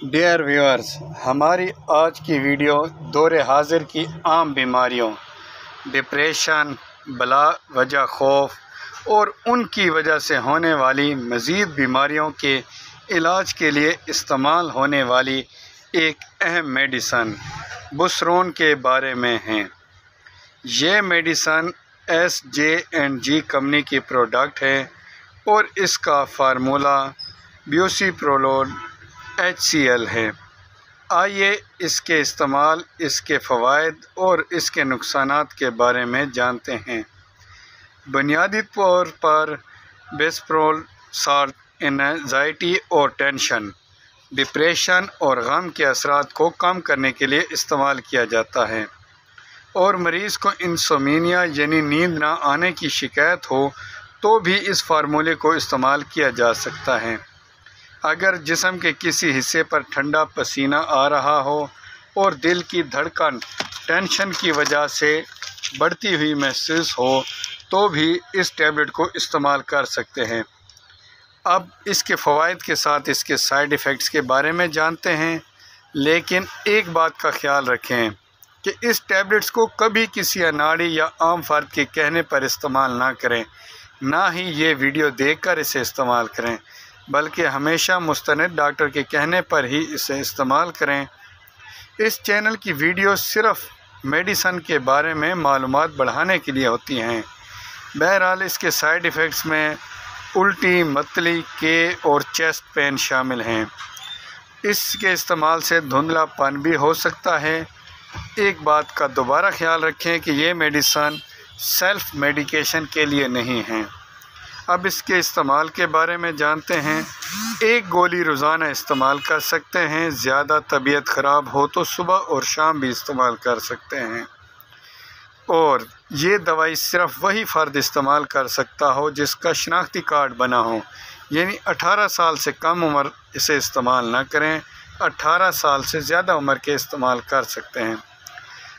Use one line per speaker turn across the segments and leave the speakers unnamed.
Dear viewers, ہماری آج کی ویڈیو دور حاضر کی عام بیماریوں، ڈپریشن، بلا وجہ خوف اور ان کی وجہ سے ہونے والی مزید بیماریوں کے علاج کے لیے استعمال ہونے والی ایک اہم میڈیسن بوسرون کے بارے میں ہے۔ یہ میڈیسن SJ&G کمپنی کی پروڈکٹ ہے اور اس کا فارمولہ بیوسیپرولول HCl ہے۔ آئیے اس کے استعمال، اس کے فوائد اور اس کے نقصانات کے بارے میں جانتے ہیں۔ بنیادی طور پر بوسرون اینزائٹی اور ٹینشن، ڈپریشن اور غم کے اثرات کو کم کرنے کے لیے استعمال کیا جاتا ہے، اور مریض کو انسومنیا یعنی نیند نہ آنے کی شکایت ہو تو بھی اس فارمولے کو استعمال کیا جا سکتا ہے۔ اگر جسم کے کسی حصے پر ٹھنڈا پسینہ آ رہا ہو اور دل کی دھڑکن ٹینشن کی وجہ سے بڑھتی ہوئی محسوس ہو تو بھی اس ٹیبلٹ کو استعمال کر سکتے ہیں۔ اب اس کے فوائد کے ساتھ اس کے سائیڈ ایفیکٹس کے بارے میں جانتے ہیں، لیکن ایک بات کا خیال رکھیں کہ اس ٹیبلٹس کو کبھی کسی اناڑی یا عام فرد کے کہنے پر استعمال نہ کریں، نہ ہی یہ ویڈیو دیکھ کر اسے استعمال کریں، بلکہ ہمیشہ مستند ڈاکٹر کے کہنے پر ہی اسے استعمال کریں۔ اس چینل کی ویڈیو صرف میڈیسن کے بارے میں معلومات بڑھانے کے لیے ہوتی ہیں۔ بہرحال اس کے سائیڈ ایفیکٹس میں الٹی، متلی، کے اور چیسٹ پین شامل ہیں۔ اس کے استعمال سے دھندلا پن بھی ہو سکتا ہے۔ ایک بات کا دوبارہ خیال رکھیں کہ یہ میڈیسن سیلف میڈیکیشن کے لیے نہیں ہیں۔ اب اس کے استعمال کے بارے میں جانتے ہیں۔ ایک گولی روزانہ استعمال کر سکتے ہیں۔ زیادہ طبیعت خراب ہو تو صبح اور شام بھی استعمال کر سکتے ہیں، اور یہ دوائی صرف وہی فرد استعمال کر سکتا ہو جس کا شناختی کارڈ بنا ہو، یعنی 18 سال سے کم عمر اسے استعمال نہ کریں۔ 18 سال سے زیادہ عمر کے استعمال کر سکتے ہیں۔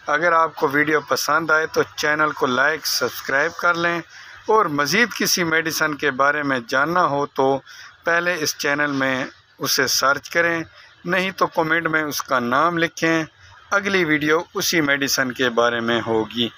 اگر آپ کو ویڈیو پسند آئے تو چینل کو لائک، سبسکرائب کر لیں، اور مزید کسی میڈیسن کے بارے میں جاننا ہو تو پہلے اس چینل میں اسے سرچ کریں، نہیں تو کمنٹ میں اس کا نام لکھیں۔ اگلی ویڈیو اسی میڈیسن کے بارے میں ہوگی۔